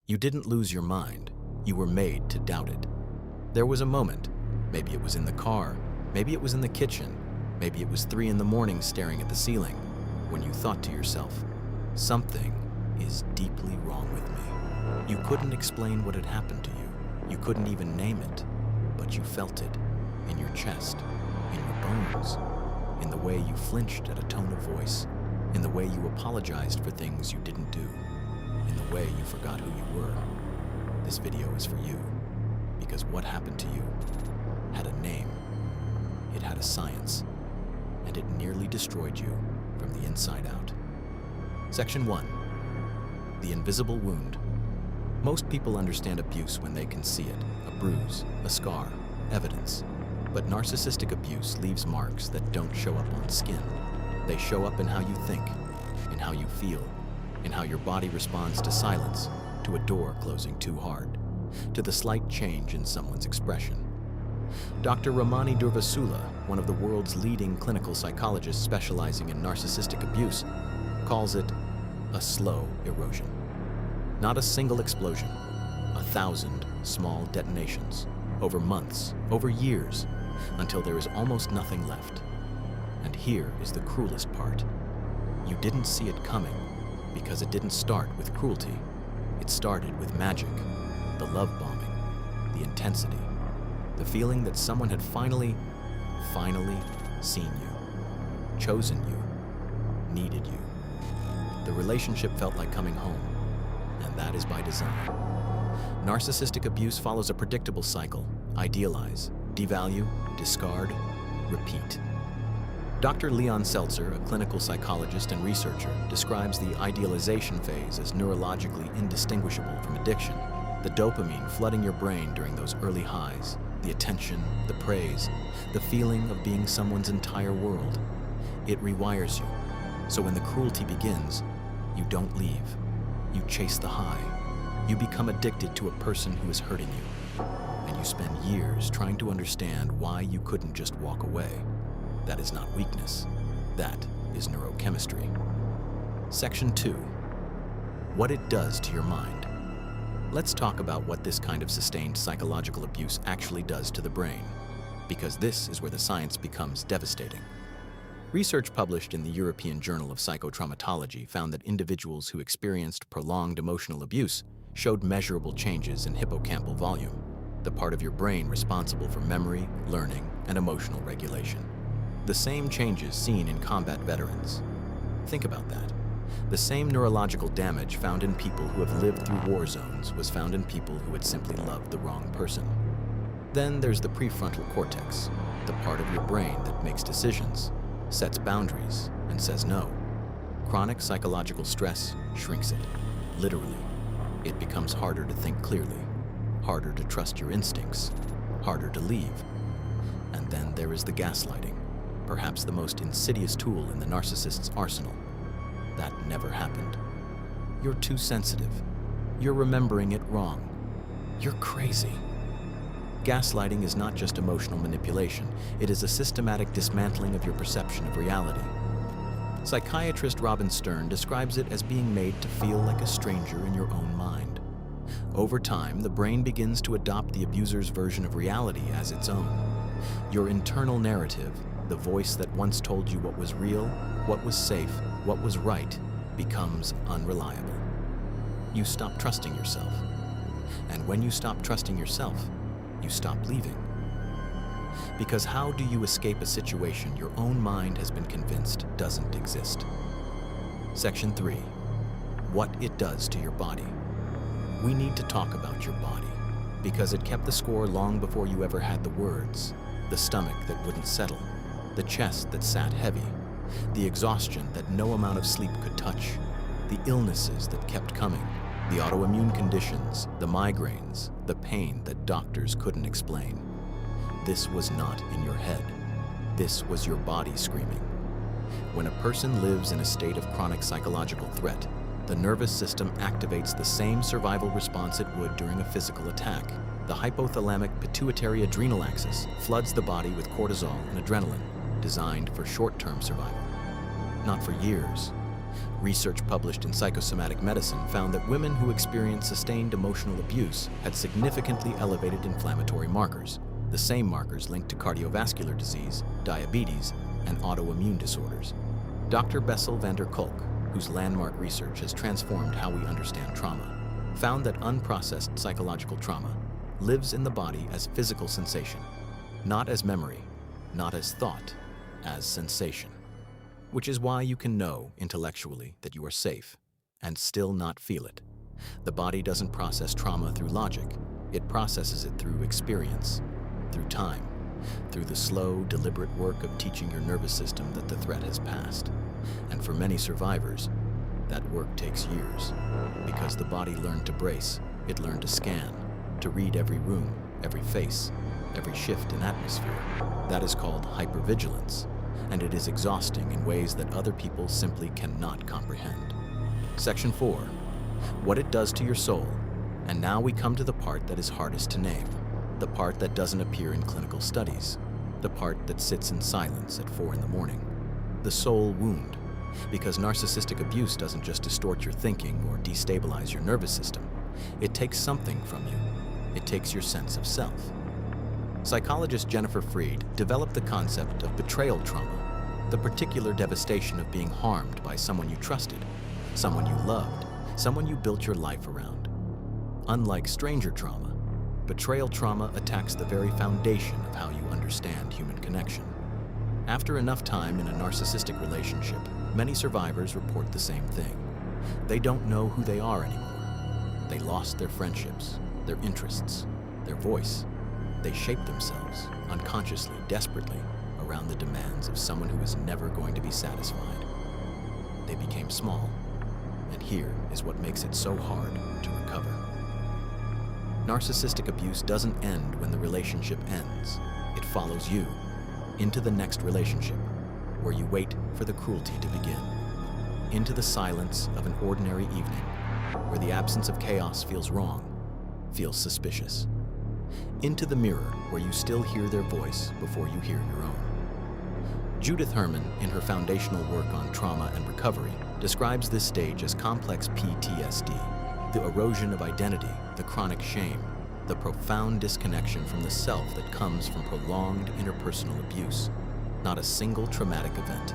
You didn't lose your mind. You were made to doubt it. There was a moment, maybe it was in the car, maybe it was in the kitchen, maybe it was 3 in the morning staring at the ceiling, when you thought to yourself, something is deeply wrong with me. You couldn't explain what had happened to you. You couldn't even name it, but you felt it in your chest, in your bones, in the way you flinched at a tone of voice, in the way you apologized for things you didn't do, in the way you forgot who you were. This video is for you, because what happened to you had a name, it had a science, and it nearly destroyed you from the inside out. Section 1. The invisible wound. Most people understand abuse when they can see it, a bruise, a scar, evidence. But narcissistic abuse leaves marks that don't show up on skin. They show up in how you think, in how you feel, in how your body responds to silence, to a door closing too hard, to the slight change in someone's expression. Dr. Ramani Durvasula, one of the world's leading clinical psychologists specializing in narcissistic abuse, calls it a slow erosion. Not a single explosion, 1,000 small detonations, over months, over years, until there is almost nothing left. And here is the cruelest part. You didn't see it coming because it didn't start with cruelty. It started with magic, the love bombing, the intensity, the feeling that someone had finally seen you, chosen you, needed you. The relationship felt like coming home, and that is by design. Narcissistic abuse follows a predictable cycle: idealize, devalue, discard, repeat. Dr. Leon Seltzer, a clinical psychologist and researcher, describes the idealization phase as neurologically indistinguishable from addiction. The dopamine flooding your brain during those early highs, the attention, the praise, the feeling of being someone's entire world. It rewires you, so when the cruelty begins, you don't leave. You chase the high. You become addicted to a person who is hurting you, and you spend years trying to understand why you couldn't just walk away. That is not weakness. That is neurochemistry. Section 2. What it does to your mind. Let's talk about what this kind of sustained psychological abuse actually does to the brain, because this is where the science becomes devastating. Research published in the European Journal of Psychotraumatology found that individuals who experienced prolonged emotional abuse showed measurable changes in hippocampal volume, the part of your brain responsible for memory, learning, and emotional regulation. The same changes seen in combat veterans. Think about that. The same neurological damage found in people who have lived through war zones was found in people who had simply loved the wrong person. Then there's the prefrontal cortex, the part of your brain that makes decisions, sets boundaries, and says no. Chronic psychological stress shrinks it, literally. It becomes harder to think clearly, harder to trust your instincts, harder to leave. And then there is the gaslighting, perhaps the most insidious tool in the narcissist's arsenal. That never happened. You're too sensitive. You're remembering it wrong. You're crazy. Gaslighting is not just emotional manipulation. It is a systematic dismantling of your perception of reality. Psychiatrist Robin Stern describes it as being made to feel like a stranger in your own mind. Over time, the brain begins to adopt the abuser's version of reality as its own. Your internal narrative, the voice that once told you what was real, what was safe, what was right, becomes unreliable. You stop trusting yourself. And when you stop trusting yourself, you stop leaving. Because how do you escape a situation your own mind has been convinced doesn't exist? Section 3. What it does to your body. We need to talk about your body, because it kept the score long before you ever had the words, the stomach that wouldn't settle, the chest that sat heavy, the exhaustion that no amount of sleep could touch, the illnesses that kept coming, the autoimmune conditions, the migraines, the pain that doctors couldn't explain. This was not in your head. This was your body screaming. When a person lives in a state of chronic psychological threat, the nervous system activates the same survival response it would during a physical attack. The hypothalamic pituitary adrenal axis floods the body with cortisol and adrenaline, designed for short-term survival. Not for years, Research published in Psychosomatic Medicine found that women who experienced sustained emotional abuse had significantly elevated inflammatory markers, the same markers linked to cardiovascular disease, diabetes, and autoimmune disorders. Dr. Bessel van der Kolk, whose landmark research has transformed how we understand trauma, found that unprocessed psychological trauma lives in the body as physical sensation, not as memory, not as thought, as sensation. Which is why you can know intellectually that you are safe and still not feel it. The body doesn't process trauma through logic. It processes it through experience, through time, through the slow, deliberate work of teaching your nervous system that the threat has passed. And for many survivors, that work takes years, because the body learned to brace, it learned to scan, to read every room, every face, every shift in atmosphere. That is called hypervigilance, and it is exhausting in ways that other people simply cannot comprehend. Section 4. What it does to your soul. And now we come to the part that is hardest to name, the part that doesn't appear in clinical studies, the part that sits in silence at 4 in the morning. The soul wound. Because narcissistic abuse doesn't just distort your thinking or destabilize your nervous system. It takes something from you. It takes your sense of self. Psychologist Jennifer Freed developed the concept of betrayal trauma, the particular devastation of being harmed by someone you trusted, someone you loved, someone you built your life around. Unlike stranger trauma, betrayal trauma attacks the very foundation of how you understand human connection. After enough time in a narcissistic relationship, many survivors report the same thing. They don't know who they are anymore. They lost their friendships, their interests, their voice. They shaped themselves, unconsciously, desperately, around the demands of someone who is never going to be satisfied. They became small, and here is what makes it so hard to recover. Narcissistic abuse doesn't end when the relationship ends. It follows you into the next relationship, where you wait for the cruelty to begin, into the silence of an ordinary evening, where the absence of chaos feels wrong, feels suspicious, into the mirror where you still hear their voice before you hear your own. Judith Herman, in her foundational work on trauma and recovery, describes this stage as complex PTSD, the erosion of identity, the chronic shame, the profound disconnection from the self that comes from prolonged interpersonal abuse. Not a single traumatic event,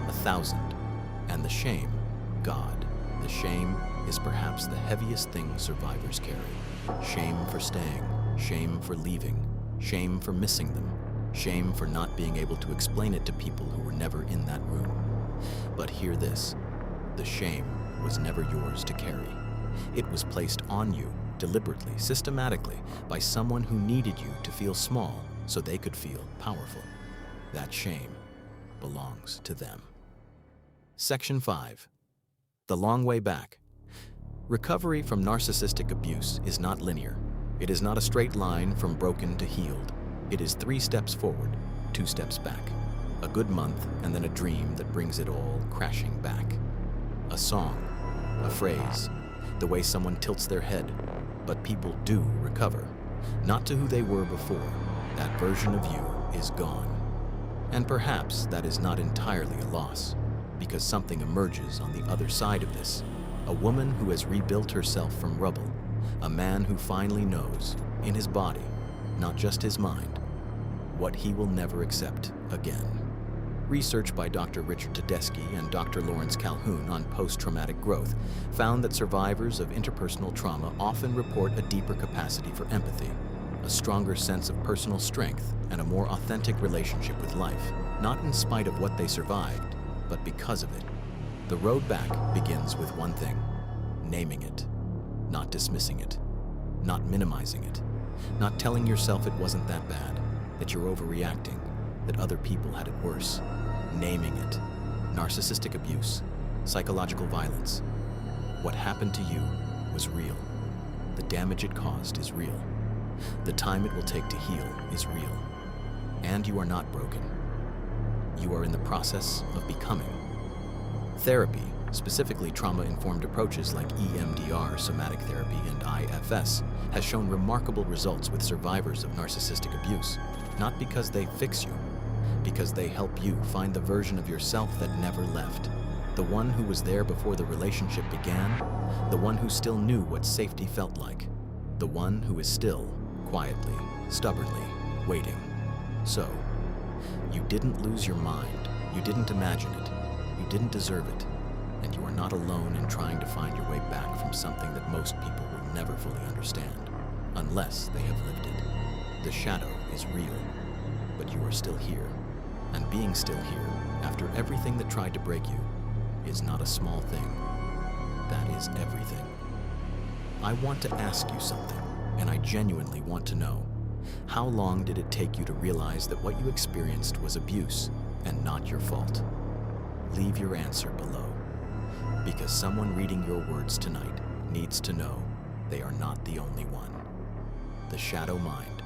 1,000. And the shame, God, the shame is perhaps the heaviest thing survivors carry. Shame for staying, shame for leaving, shame for missing them, shame for not being able to explain it to people who were never in that room. But hear this, the shame was never yours to carry. It was placed on you, deliberately, systematically, by someone who needed you to feel small so they could feel powerful. That shame belongs to them. Section 5. The long way back. Recovery from narcissistic abuse is not linear. It is not a straight line from broken to healed. It is 3 steps forward, 2 steps back. A good month and then a dream that brings it all crashing back. A song, a phrase, the way someone tilts their head. But people do recover, not to who they were before. That version of you is gone. And perhaps that is not entirely a loss, because something emerges on the other side of this. A woman who has rebuilt herself from rubble. A man who finally knows, in his body, not just his mind, what he will never accept again. Research by Dr. Richard Tedeschi and Dr. Lawrence Calhoun on post-traumatic growth found that survivors of interpersonal trauma often report a deeper capacity for empathy, a stronger sense of personal strength, and a more authentic relationship with life, not in spite of what they survived, but because of it. The road back begins with one thing: naming it, not dismissing it, not minimizing it, not telling yourself it wasn't that bad, that you're overreacting, that other people had it worse. Naming it. Narcissistic abuse, psychological violence. What happened to you was real. The damage it caused is real. The time it will take to heal is real. And you are not broken. You are in the process of becoming. Therapy, specifically trauma-informed approaches like EMDR, somatic therapy, and IFS, has shown remarkable results with survivors of narcissistic abuse, not because they fix you, because they help you find the version of yourself that never left. The one who was there before the relationship began, the one who still knew what safety felt like, the one who is still, quietly, stubbornly, waiting. So, you didn't lose your mind, you didn't imagine it, you didn't deserve it, and you are not alone in trying to find your way back from something that most people will never fully understand, unless they have lived it. The shadow is real, but you are still here, and being still here, after everything that tried to break you, is not a small thing. That is everything. I want to ask you something, and I genuinely want to know. How long did it take you to realize that what you experienced was abuse and not your fault? Leave your answer below, because someone reading your words tonight needs to know they are not the only one. The Shadow Mind